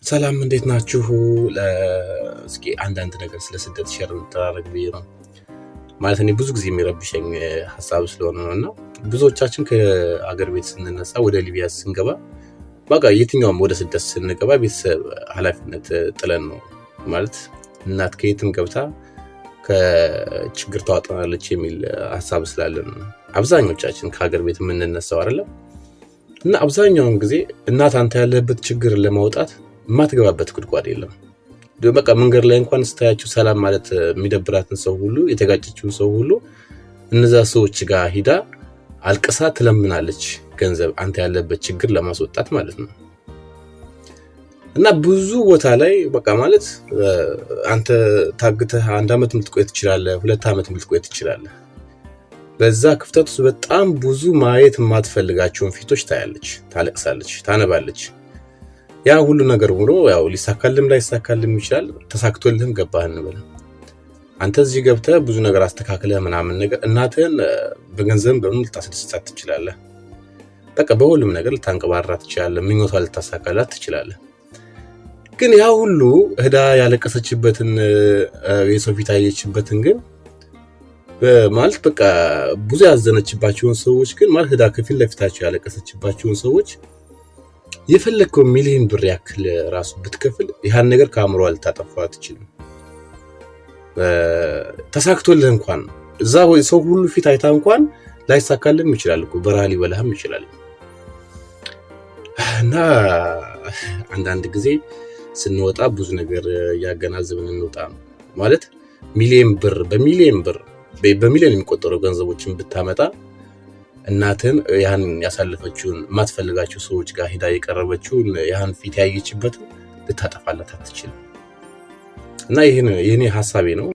ሰላም እንዴት ናችሁ? እስኪ አንዳንድ ነገር ስለ ስደት ሼር እንተራረግ ብዬ ነው። ማለት እኔ ብዙ ጊዜ የሚረብሸኝ ሀሳብ ስለሆነ ነውና ብዙዎቻችን ከአገር ቤት ስንነሳ ወደ ሊቢያ ስንገባ በቃ የትኛውም ወደ ስደት ስንገባ ቤተሰብ ኃላፊነት ጥለን ነው ማለት እናት ከየትም ገብታ ከችግር ታወጣናለች የሚል ሀሳብ ስላለን አብዛኞቻችን ከሀገር ቤት የምንነሳው አይደለም። እና አብዛኛውን ጊዜ እናት አንተ ያለበት ችግር ለማውጣት ማትገባበት ጉድጓድ የለም። በቃ መንገድ ላይ እንኳን ስታያቸው ሰላም ማለት የሚደብራትን ሰው ሁሉ የተጋጨችውን ሰው ሁሉ እነዛ ሰዎች ጋር ሂዳ አልቅሳ ትለምናለች ገንዘብ አንተ ያለበት ችግር ለማስወጣት ማለት ነው። እና ብዙ ቦታ ላይ በቃ ማለት አንተ ታግተህ 1 አመት ልትቆይ ትችላለህ፣ 2 አመት ልትቆይ ትችላለህ። በዛ ክፍተት ውስጥ በጣም ብዙ ማየት የማትፈልጋቸውን ፊቶች ታያለች፣ ታለቅሳለች፣ ታነባለች። ያ ሁሉ ነገር ሆኖ ያው ሊሳካልም ላይሳካልም ይችላል። ተሳክቶልህም ገባህ እንበል። አንተ እዚህ ገብተህ ብዙ ነገር አስተካክለህ ምናምን ነገር እናትህን በገንዘብ በምን ልታስደስታት ትችላለህ። በቃ በሁሉም ነገር ልታንቀባራት ትችላለህ፣ ምኞቷ ልታሳካላት ትችላለህ። ግን ያ ሁሉ እዳ ያለቀሰችበትን የሰው ፊት ያየችበትን ግን ማለት በቃ ብዙ ያዘነችባቸውን ሰዎች ግን ማለት እዳ ከፊት ለፊታቸው ያለቀሰችባቸውን ሰዎች የፈለከው ሚሊዮን ብር ያክል ራሱ ብትከፍል ያን ነገር ከአእምሮዋ ልታጠፋው አትችልም። ተሳክቶልህ እንኳን እዛ ሰው ሁሉ ፊት አይታ እንኳን ላይሳካልም ይችላል እኮ በረሃ ሊበላህም ይችላል። እና አንዳንድ ጊዜ ስንወጣ ብዙ ነገር ያገናዝብን እንወጣ ማለት በሚሊዮን የሚቆጠሩ ገንዘቦችን ብታመጣ እናትን ያን ያሳለፈችውን ማትፈልጋቸው ሰዎች ጋር ሄዳ የቀረበችውን ያን ፊት ያየችበት ልታጠፋላት አትችልም። እና ይሄኔ ሐሳቤ ነው።